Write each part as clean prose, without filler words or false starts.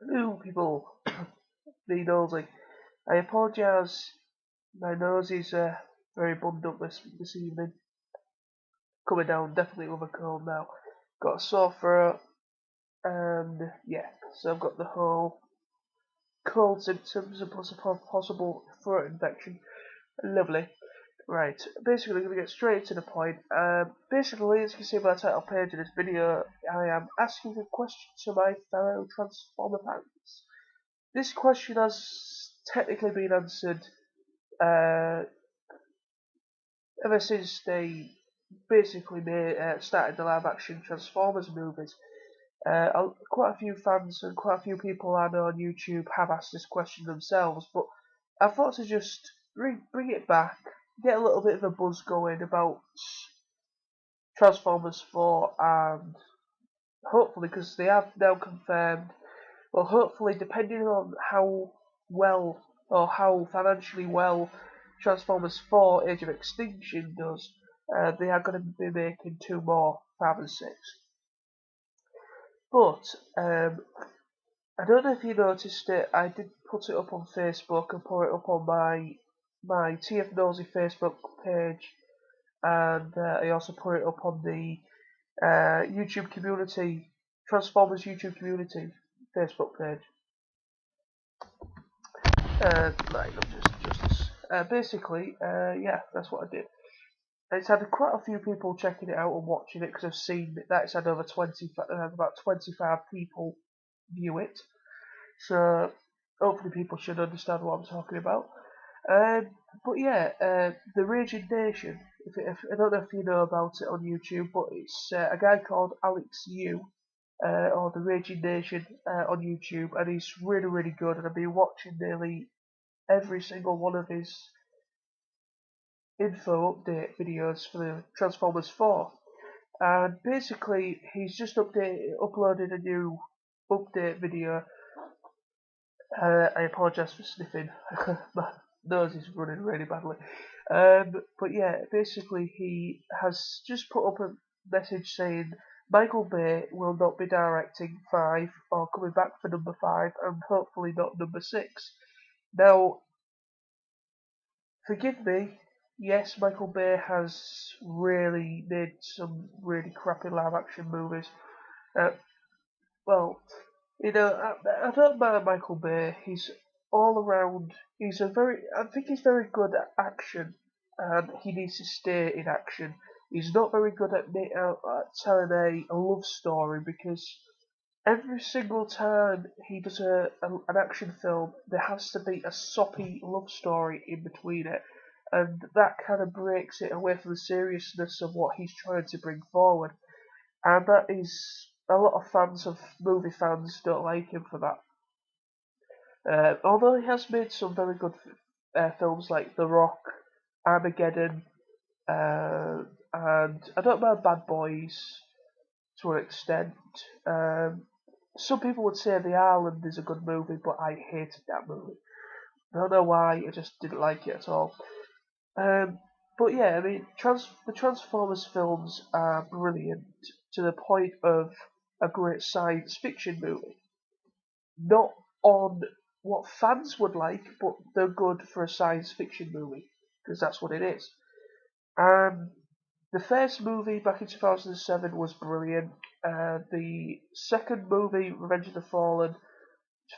Hello, people. Me nosy. I apologise. My nose is very bunged up this evening. Coming down definitely with a cold now. Got a sore throat, and yeah, so I've got the whole cold symptoms and possible throat infection. Lovely. Right, basically, I'm going to get straight to the point. Basically, as you can see by the title page of this video, I am asking a question to my fellow Transformer fans. This question has technically been answered uh, ever since they basically started the live action Transformers movies. Quite a few fans and quite a few people I know on YouTube have asked this question themselves, but I thought to just bring it back, get a little bit of a buzz going about Transformers 4, and hopefully, because they have now confirmed, well, hopefully, depending on how well or how financially well Transformers 4 Age of Extinction does, they are going to be making two more, 5 and 6. But I don't know if you noticed it. I did put it up on Facebook and put it up on my TF Nosy Facebook page, and I also put it up on the YouTube community, Transformers YouTube community Facebook page. Right, just basically, yeah, that's what I did. It's had quite a few people checking it out and watching it because I've seen that it's had over about 25 people view it. So hopefully people should understand what I'm talking about. But yeah, the Raging Nation. If I don't know if you know about it on YouTube, but it's a guy called Alex Yu, or the Raging Nation on YouTube, and he's really good. And I've been watching nearly every single one of his info update videos for the Transformers 4. And basically, he's just uploaded a new update video. I apologise for sniffing. My nose is running really badly. But yeah, basically, he has just put up a message saying Michael Bay will not be directing 5 or coming back for number 5, and hopefully not number 6. Now, forgive me, yes, Michael Bay has really made some really crappy live action movies. Uh, well, I don't mind Michael Bay. He's all around. I think he's very good at action, and he needs to stay in action. He's not very good at telling a love story because every single time he does an action film, there has to be a soppy love story in between it, and that kind of breaks it away from the seriousness of what he's trying to bring forward. And that is a lot of movie fans don't like him for that. Although he has made some very good films like The Rock, Armageddon, and I don't mind Bad Boys to an extent. Some people would say The Island is a good movie, but I hated that movie. I don't know why, I just didn't like it at all. Um, but yeah, I mean, the Transformers films are brilliant to the point of a great science fiction movie. Not on what fans would like, but they're good for a science fiction movie, because that's what it is. The first movie back in 2007 was brilliant. The second movie, Revenge of the Fallen,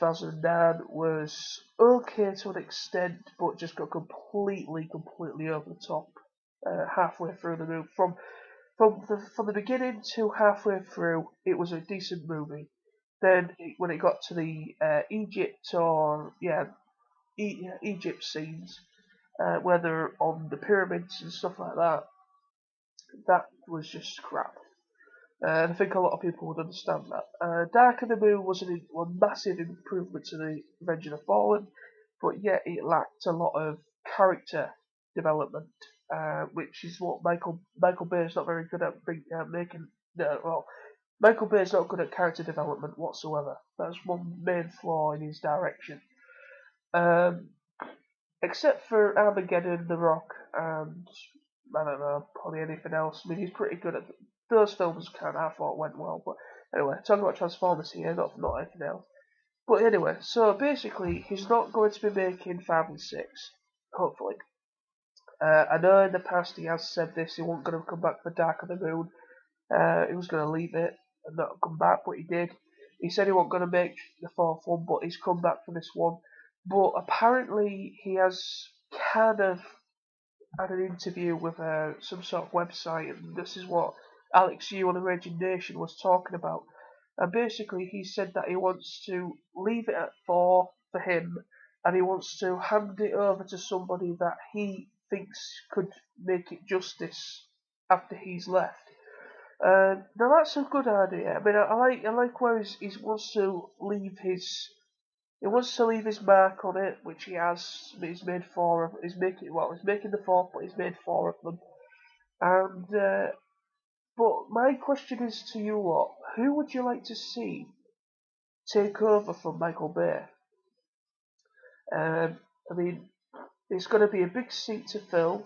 2009, was okay to an extent, but just got completely over the top halfway through the movie. From the beginning to halfway through, it was a decent movie. Then when it got to the Egypt scenes, where they're on the pyramids and stuff like that, that was just crap. And I think a lot of people would understand that. Dark of the Moon was a massive improvement to the Revenge of the Fallen, but yet it lacked a lot of character development, which is what Michael Bay is not very good at making. No, well, Michael Bay is not good at character development whatsoever. That's one main flaw in his direction. Um, Except for Armageddon, The Rock, and I don't know, probably anything else. I mean, he's pretty good at those films. Kind of, I thought went well, but anyway, talking about Transformers here, not anything else. But anyway, so basically, he's not going to be making 5 and 6, hopefully. I know in the past he has said this, he wasn't going to come back for Dark of the Moon. He was going to leave it and not come back, but he did. He said he wasn't going to make the fourth one, but he's come back for this one. But apparently he has kind of had an interview with some sort of website, and this is what Alex Yu on the Raging Nation was talking about. And basically, he said that he wants to leave it at 4 for him, and he wants to hand it over to somebody that he thinks could make it justice after he's left. Now that's a good idea. I mean, I like where he wants to leave his mark on it, which he has. He's made 4 of. He's making the fourth, but he's made 4 of them. And but my question is to you lot: who would you like to see take over from Michael Bay? I mean, it's going to be a big seat to fill.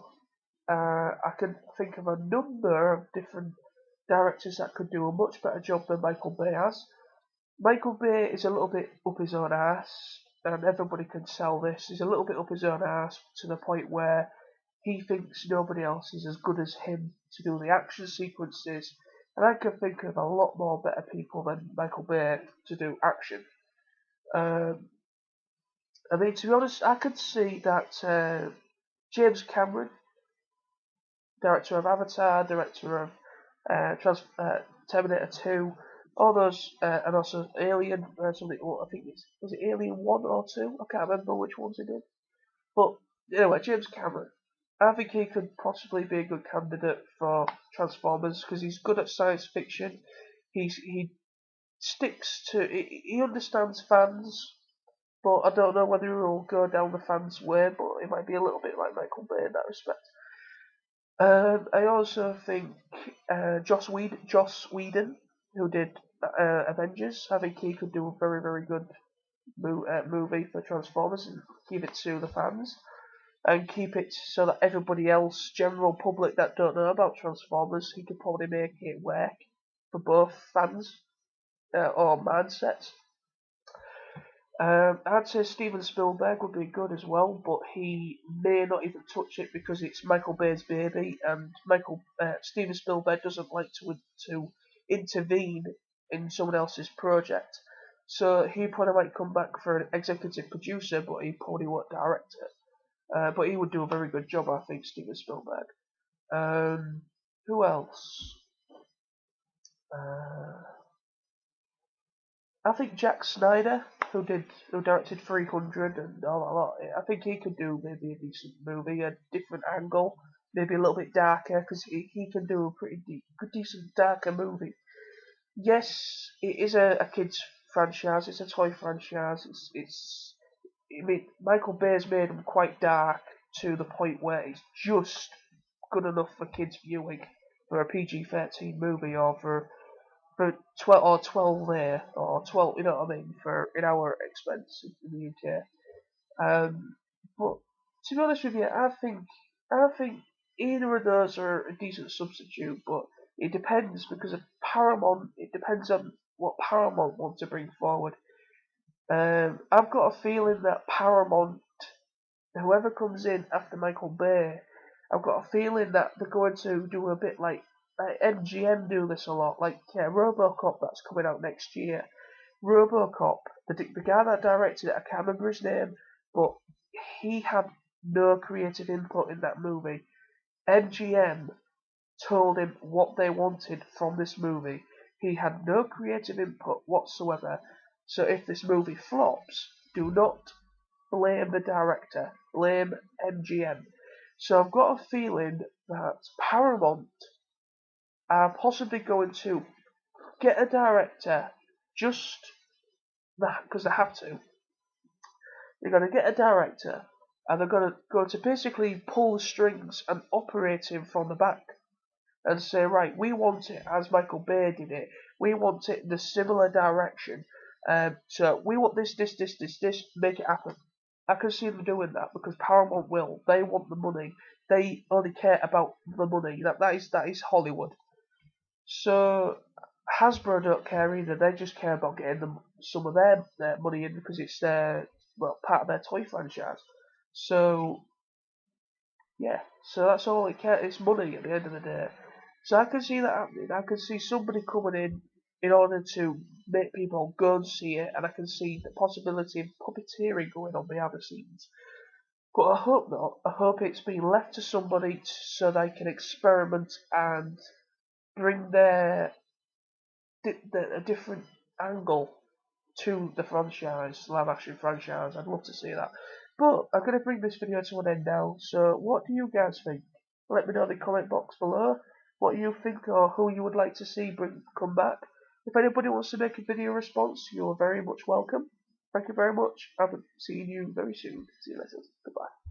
I can think of a number of different directors that could do a much better job than Michael Bay has. Michael Bay is a little bit up his own arse, and everybody can sell this. He's a little bit up his own arse to the point where he thinks nobody else is as good as him to do the action sequences. And I can think of a lot more better people than Michael Bay to do action. I mean, to be honest, I could see that James Cameron, director of Avatar, director of Terminator 2, all those, and also Alien, something, I think was it Alien 1 or 2? I can't remember which ones he did. But anyway, James Cameron, I think he could possibly be a good candidate for Transformers because he's good at science fiction. He sticks to, he understands fans, but I don't know whether he'll go down the fans' way, but it might be a little bit like Michael Bay in that respect. I also think Joss Whedon, who did Avengers, I think he could do a very, very good movie for Transformers and keep it to the fans and keep it so that everybody else, general public that don't know about Transformers, he could probably make it work for both fans or mindsets. I'd say Steven Spielberg would be good as well, but he may not even touch it because it's Michael Bay's baby, and Steven Spielberg doesn't like to intervene in someone else's project. So he probably might come back for an executive producer, but he probably won't direct it. But he would do a very good job, I think, Steven Spielberg. Who else? I think Jack Snyder, who directed 300 and all that lot, I think he could do maybe a decent movie, a different angle, maybe a little bit darker, because he can do a pretty decent darker movie. Yes, it is a kids franchise, it's a toy franchise, I mean, Michael Bay's made them quite dark to the point where it's just good enough for kids viewing for a PG-13 movie or for 12 or 12, you know what I mean, in our expense in the UK. But to be honest with you, I think either of those are a decent substitute, but it depends because of Paramount. It depends on what Paramount want to bring forward. I've got a feeling that Paramount, whoever comes in after Michael Bay, I've got a feeling that they're going to do a bit like MGM do this a lot, like RoboCop that's coming out next year. RoboCop, the guy that directed it, I can't remember his name, but he had no creative input in that movie. MGM told him what they wanted from this movie. He had no creative input whatsoever. So if this movie flops, do not blame the director, blame MGM. So I've got a feeling that Paramount are possibly going to get a director just that because they have to. They're going to get a director and they're going to basically pull the strings and operate him from the back and say, right, we want it as Michael Bay did it. We want it in a similar direction. So we want this, make it happen. I can see them doing that because Paramount will. They want the money. They only care about the money. That is Hollywood. So Hasbro don't care either. They just care about getting some of their money in because it's their part of their toy franchise. So yeah, so that's all it cares. It's money at the end of the day. So I can see that happening. I can see somebody coming in order to make people go and see it, and I can see the possibility of puppeteering going on behind the scenes. But I hope not. I hope it's being left to somebody so they can experiment and bring a different angle to the franchise, live action franchise. I'd love to see that. But I'm going to bring this video to an end now. So what do you guys think? Let me know in the comment box below what you think or who you would like to see come back. If anybody wants to make a video response, you're very much welcome. Thank you very much. I'll be seeing you very soon. See you later. Goodbye.